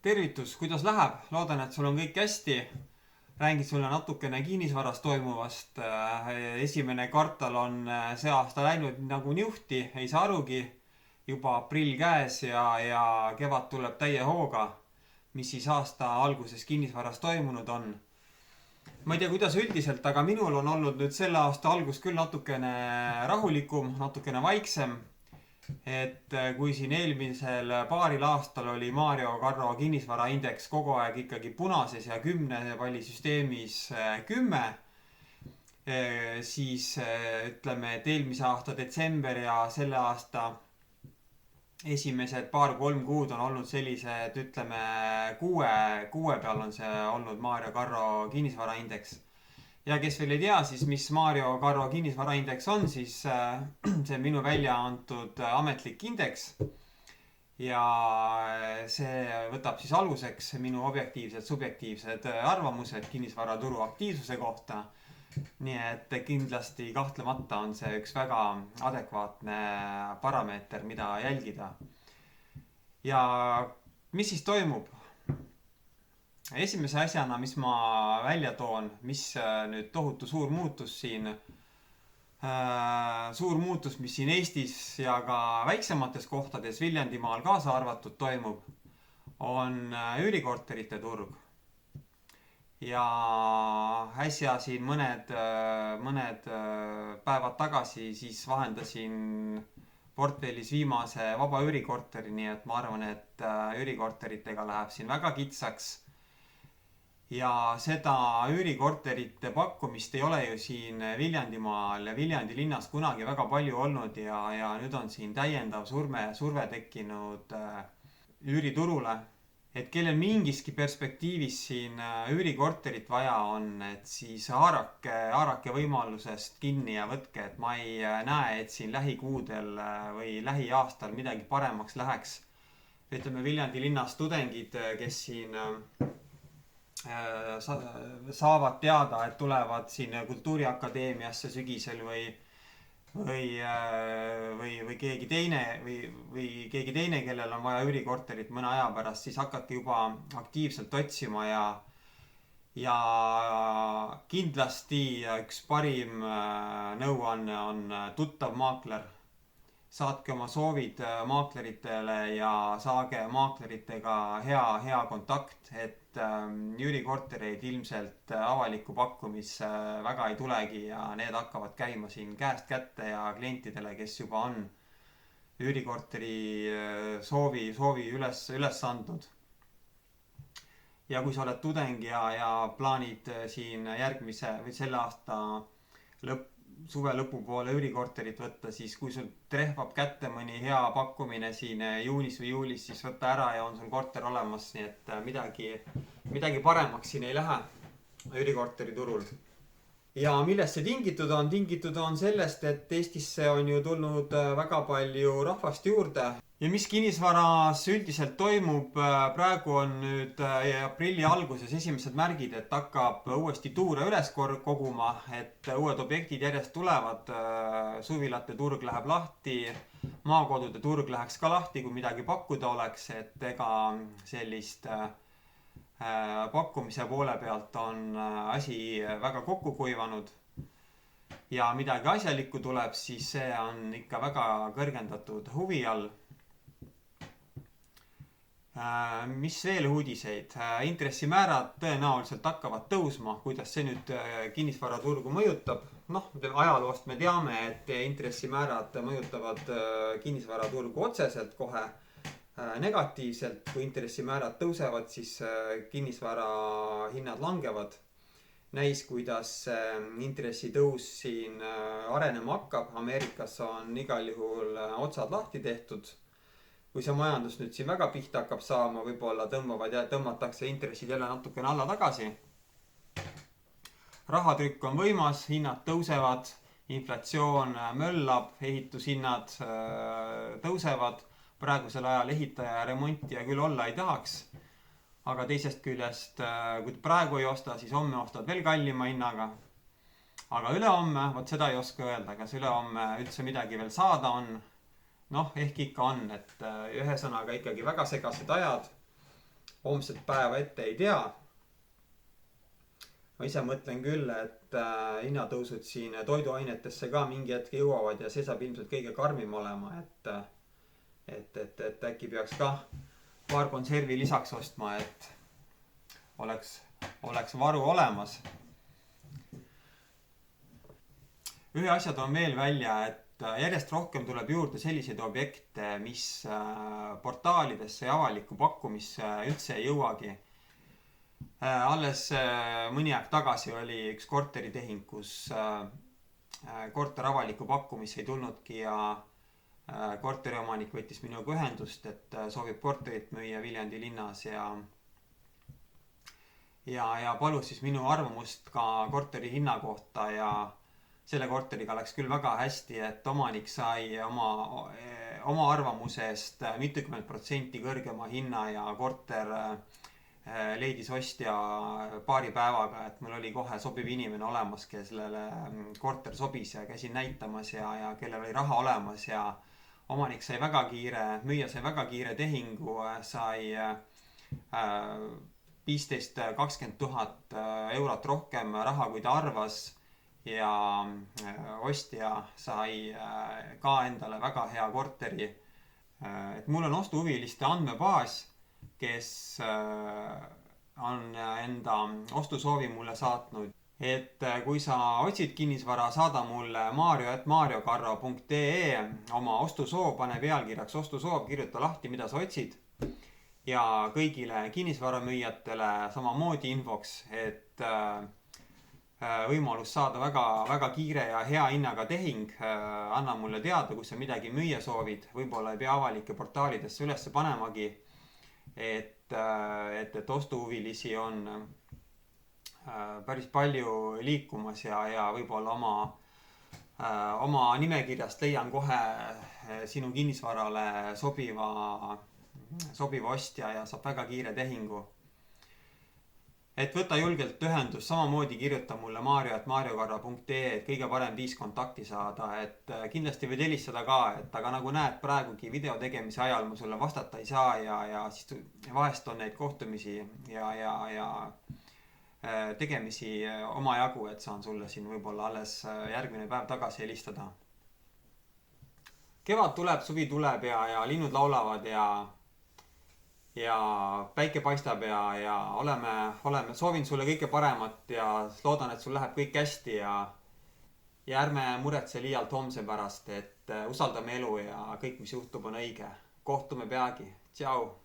Tervitus, kuidas läheb? Loodan, et sul on kõik hästi. Räägin sulle natukene kinnisvaras toimuvast. Esimene kvartal on see aasta läinud nagu niuhti, ei saa arugi. Juba aprill käes ja kevad tuleb täie hooga. Mis siis aasta alguses kinnisvaras toimunud on? Ma ei tea, kuidas üldiselt, aga minul on olnud nüüd selle aasta algus küll natukene rahulikum, natukene vaiksem. Et kui siin eelmisel paaril aastal oli Mario Carro kinnisvaraindeks kogu aeg ikkagi punases ja 10 pallisüsteemis 10, siis ütleme, et eelmise aasta detsember ja selle aasta esimesed paar-kolm kuud on olnud sellised, ütleme, kuue peal on see olnud Mario Carro kinnisvaraindeks. Ja kes veel ei tea, siis mis Mario Carro kinnisvaraindeks on, siis see on minu välja antud ametlik indeks. Ja see võtab siis aluseks minu objektiivsed, subjektiivsed arvamused kinnisvaraturu aktiivsuse kohta. Nii et kindlasti kahtlemata on see üks väga adekvaatne parameeter, mida jälgida. Ja mis siis toimub? Esimese asjana, mis ma välja toon, mis nüüd tohutu suur muutus siin, suur muutus, mis siin Eestis ja ka väiksemates kohtades Viljandimaal kaasa arvatud toimub, on üürikorterite turg. Ja äsja siin mõned päevad tagasi siis vahendasin portfellis viimase vaba üürikorteri, nii et ma arvan, et üürikorteritega läheb siin väga kitsaks. Ja seda üürikorterite pakkumist ei ole ju siin Viljandimaal ja Viljandi linnas kunagi väga palju olnud ja nüüd on siin täiendav surve tekkinud üüriturule. Et kellel mingiski perspektiivis siin üürikorterit vaja on, et siis haarake võimalusest kinni ja võtke, et ma ei näe, et siin lähikuudel või lähiaastal midagi paremaks läheks. Ütleme, Viljandi linnas tudengid, kes siin saavad teada, et tulevad siin Kultuuriakadeemiasse sügisel või keegi teine, kellel on vaja üürikorterit mõne aja pärast, siis hakake juba aktiivselt otsima ja kindlasti üks parim nõuanne on tuttav maakler. Saatke oma soovid maakleritele ja saage maakleritega hea kontakt, et üürikortereid ilmselt avalikku pakkumisse väga ei tulegi ja need hakkavad käima siin käest kätte ja klientidele, kes juba on üürikorteri soovi üles andnud. Ja kui sa oled tudeng ja plaanid siin järgmise või selle aasta suve lõpupoole üürikorterit võtta, siis kui sul trehvab kätte mõni hea pakkumine siin juunis või juulis, siis võtta ära ja on sul korter olemas, nii et midagi paremaks siin ei lähe üürikorteri turul. Ja millest see tingitud on? Tingitud on sellest, et Eestisse on ju tulnud väga palju rahvast juurde. Ja mis kinnisvaras üldiselt toimub, praegu on nüüd aprilli alguses esimesed märgid, et hakkab uuesti tuure üles koguma, et uued objektid järjest tulevad, suvilate turg läheb lahti, maakodude turg läheks ka lahti, kui midagi pakkuda oleks, et ega sellist pakkumise poole pealt on asi väga kokku kuivanud. Ja midagi asjalikku tuleb, siis see on ikka väga kõrgendatud huvi all. Mis veel uudiseid? Intressimäärad tõenäoliselt hakkavad tõusma, kuidas see nüüd kinnisvaraturgu mõjutab. Ajaloost me teame, et intressimäärad mõjutavad kinnisvaraturgu otseselt kohe negatiivselt. Kui intressimäärad tõusevad, siis kinnisvara hinnad langevad. Näis, kuidas intressitõus siin arenema hakkab. Ameerikas on igal juhul otsad lahti tehtud. Kui see majandus nüüd siin väga pihta hakkab saama, võib-olla tõmmatakse intressid jälle natukene alla tagasi. Rahatrükk on võimas, hinnad tõusevad, inflatsioon möllab, ehitushinnad tõusevad. Praegusel ajal ehitaja ja remontija küll olla ei tahaks. Aga teisest küljest, kui praegu ei osta, siis homme ostad veel kallima hinnaga. Aga ülehomme, vot seda ei oska öelda, kas ülehomme üldse midagi veel saada on. Ehk ikka on, et ühesõnaga ikkagi väga segased ajad. homset päeva ette ei tea. Ma ise mõtlen küll, et hinnatõusud siin toiduainetesse ka mingi hetk jõuavad ja see saab ilmselt kõige karmim olema, et äkki peaks ka paar konservi lisaks ostma, et oleks varu olemas. Ühe asja toon veel välja, et järjest rohkem tuleb juurde selliseid objekte, mis portaalidesse ja avalikku pakkumisse üldse ei jõuagi. Alles mõni aeg tagasi oli üks korteritehing, kus korter avalikku pakkumisse ei tulnudki ja korteriomanik võttis minuga ühendust, et soovib korterit müüa Viljandi linnas ja palus siis minu arvamust ka korteri hinna kohta ja selle korteriga läks küll väga hästi, et omanik sai oma arvamuse eest mitukümmend protsenti kõrgema hinna ja korter leidis ostja paari päevaga, et mul oli kohe sobiv inimene olemas, kellele korter sobis ja käisin näitamas ja kellel oli raha olemas ja omanik sai väga kiire, müüja sai väga kiire tehingu, sai 15-20 000 eurot rohkem raha, kui ta arvas ja ostja sai ka endale väga hea korteri. Et mul on ostuhuviliste andmebaas, kes on enda ostusoovi mulle saatnud. Et kui sa otsid kinnisvara, saada mulle mario@mariokarro.ee oma ostusoov, pane pealkirjaks ostusoov, kirjuta lahti, mida sa otsid. Ja kõigile kinnisvaramüüjatele samamoodi infoks, et võimalus saada väga kiire ja hea hinnaga tehing. Anna mulle teada, kui sa midagi müüa soovid. Võib-olla ei pea avalike portaalidesse ülesse panemagi. Et ostuhuvilisi on päris palju liikumas ja võib-olla oma nimekirjast leian kohe sinu kinnisvarale sobiva ostja ja saab väga kiire tehingu. Et võta julgelt ühendust, samamoodi kirjuta mulle mario@mariokarro.ee, et kõige parem viis kontakti saada, et kindlasti võid helistada ka, et aga nagu näed, praegugi video tegemise ajal ma sulle vastata ei saa ja siis vahest on neid kohtumisi ja tegemisi omajagu, et saan sulle siin võib-olla alles järgmine päev tagasi helistada. Kevad tuleb, suvi tuleb ja linnud laulavad ja päike paistab ja soovin sulle kõike paremat ja loodan, et sul läheb kõik hästi ja ärme muretse liialt homse pärast, et usaldame elu ja kõik, mis juhtub, on õige. Kohtume peagi. Tšau!